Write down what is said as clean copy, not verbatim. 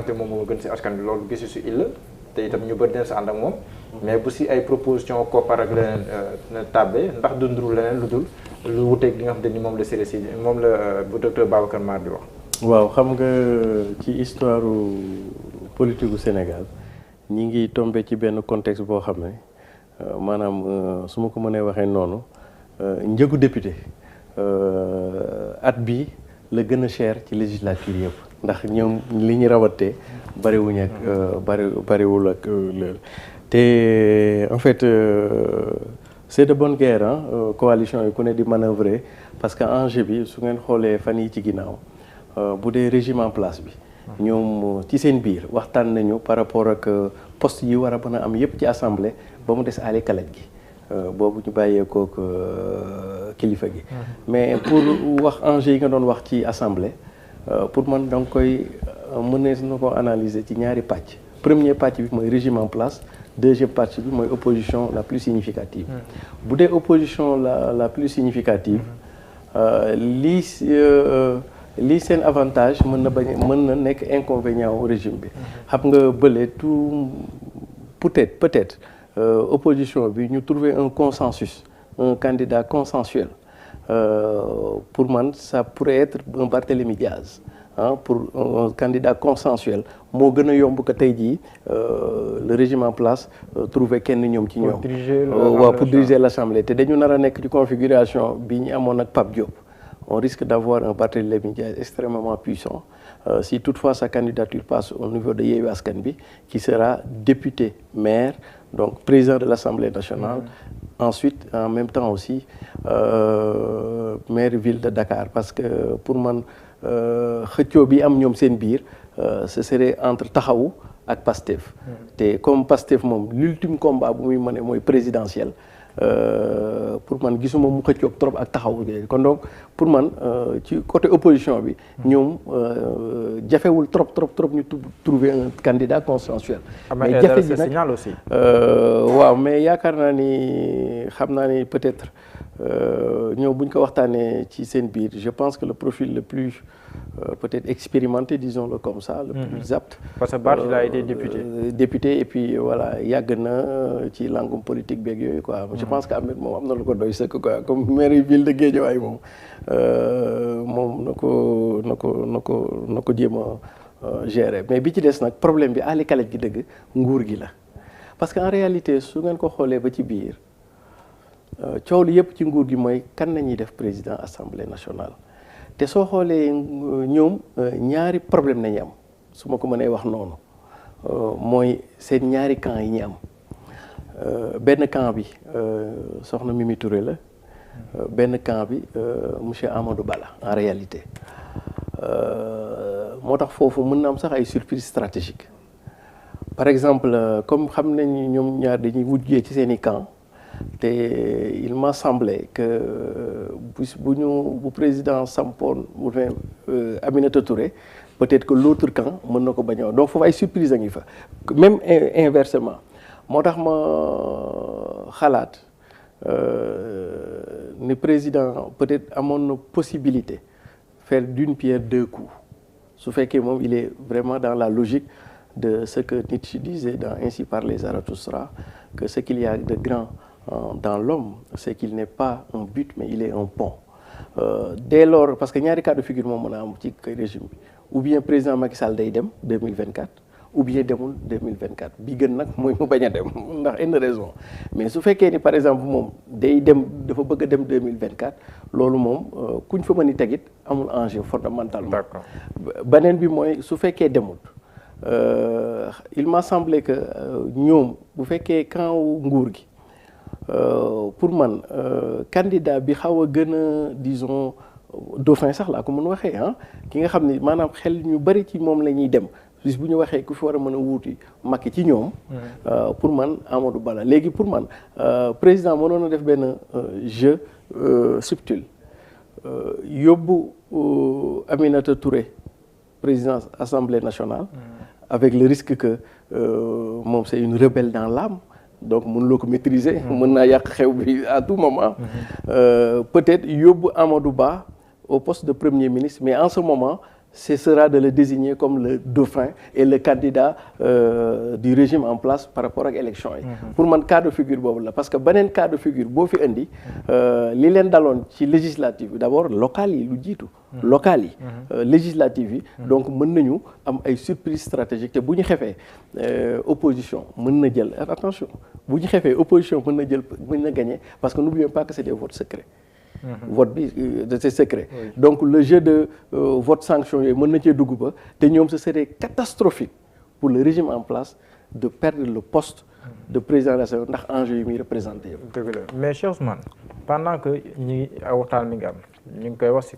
xamante moom moo gën si askan bi loolu gisu si illa te itam ñu bëri dina si ànd ak moom mais bu si ay proposition koppar ak leneen tàbbee ndax dunduru leneen lu dul lu wuteeg li nga xamante ni moom la Siré Sy moom la bu docteur Babacar Mar di wax. waaw xam nga ci histoire politique gu Sénégal ñi ngi tombé ci benn contexte boo xam ne maanaam su ma ko mënee waxee noonu njëgu député at bi la gën a cher ci législature yëpp ndax ñoom li ñu rawatee bariwuñ ak bariwul ak te en fait c'est de bonne guerre coalition yi ku ne di manœuvrer parce que enjeu bi su ngeen xoolee fan yi ci ginnaaw bu dee régime en place bi ñoom ci seen biir waxtaan nañu par rapport ak poste yi war a mën a am yëpp ci assemblée ba mu des aale kalaj gi boobu ñu bàyyee kook kilifa gi mais pour wax enjeu yi nga doon wax ci assemblée pour man danga koy mënees na ko analyser ci ñaari pàcc premier pàcc bi mooy régime en place deuxième pàcc bi mooy opposition la plus significative bu dee opposition la plus significative lii seen avantage mën na nekk inconvénient au régime bi xam nga bële tout peut-être opposition bi ñu trouver un consensus un candidat consensuel pour man ça pourrait être un Barthélémy Diaz pour un candidat consensuel moo gën a yomb que tey jii le régime en place trouver kenn ñoom ci ñoom waaw pour diriger l'Assemblée te dañu nar a nekk ci configuration bi ñu amoon ak Pape Diop on risque d'avoir un Barthélémy Diaz extrêmement puissant si toutefois sa candidature passe au niveau de Yewwi Askan Wi qui sera député maire donc président de l'Assemblée nationale ensuite en même temps aussi maire ville de Dakar parce que pour man xëccoo bi am ñoom seen biir ce serait entre Taxawu ak Pastef te comme Pastef moom l'ultime combat bu muy mëne mooy présidentiel pour man gisuma mu xëccoog trop ak Taxawu kon donc pour man ci côté opposition bi ñoom jafewul trop ñu trouver un candidat consensuel mais jafe ji nag aussi waaw mais yaakaar naa ni xam naa ni peut-être ñoom bu ñu ko waxtaanee ci seen biir je pense que le profil le plus peut-être expérimenté disons-le comme ça le plus apte parce que Barth il a été député et puis voilà yàgg na ci langum politique beeg yooyu quoi je pense que Ahmed moom am na lu ko doy sëkk quoi comme maire ville de Guédiawaye moom na ko jéem a gérer mais bi ci des nag problème bi aali kalaj gi dëgg nguur gi la parce que en réalité su ngeen ko xoolee ba ci biir coow li yëpp ci nguur gi mooy kan nañuy def président assemblée nationale te soo xoolee ñoom ñaari problème nañu am su ma ko mënee wax noonu mooy seen ñaari camp yi ñu am benn camp bi soxna Mimi Touré la benn camp bi monsieur Amadou Ba la en réalité moo tax foofu mën na am sax ay surprise stratégique par exemple comme xam nañu ñoom ñaar dañuy wujjee ci seen i camp te il m'a semblé que bu président sampoon ou bien Aminata Touré peut-être que l'autre camp mën na ko bañ a donc foofu ay surprise a ngi fa même inversement moo tax ma xalaat ne président peut-être amoon na possibilité faire d'une pierre deux coups su fekkee moom il est vraiment dans la logique de ce que Nietzsche disait dans Ainsi parlait Zarathustra que ce qu'il y a de grand dans l'homme c'est qu'il n'est pas un but mais il est un pont dès lors parce que ñaari cas de figure moom mën a am ci régime bi ou bien président Macky Sall day dem 2024 ou bien demul 2024 bi gën nag mooy mu bañ a dem ndax une raison mais su fekkee ni par exemple moom day dem dafa bëgg a dem 2024 loolu moom kuñ fa mën a tegit amul enjeu fondamentalement. D'accord. beneen bi mooy su fekkee demul il m'a semblé que ñoom bu fekkee camp nguur gi pour man candidat bi xaw a gën a disons dauphin sax laa ko mën waxee ki nga xam ne maanaam xel ñu bari ci moom la ñuy dem bis bu ñu waxee ku fi war a mën a wuuti Macky ci ñoom pour man Amadou Ba la léegi pour man président mënoon a def benn jeu subtil yóbbu Aminata Touré présidence Assemblée nationale avec le risque que moom c'est une rebelle dans l'âme donc mënuloo ko maîtriser mën naa yàq xew bi à tout moment peut-être yóbbu Amadou Ba au poste de premier ministre mais en ce moment ce sera de le désigner comme le dauphin et le candidat du régime en place par rapport ak élection yi. Pour man cas de figure boobu la parce que beneen cas de figure boo fi indi li leen daloon ci législative bi d'abord locales yi lu jiitu. locales yi. législative yi. donc mën nañu am ay surprise stratégique te bu ñu xefee opposition mën na jël attention bu ñu xefee opposition mën na gagner parce que n'oublions pas que c'est des votes secrets. vote bi c'est secret. Oui. Donc le jeu de vote sanction yooyu mën na cee dugg ba te ñoom ce serait catastrophique pour le régime en place de perdre le poste de président de l'Assemblée ndax enjeu yi muy représenté yëpp. dëgg la mais Cheikh Ousmane pendant que ñi waxtaan mi ngi am ñu ngi koy wax ci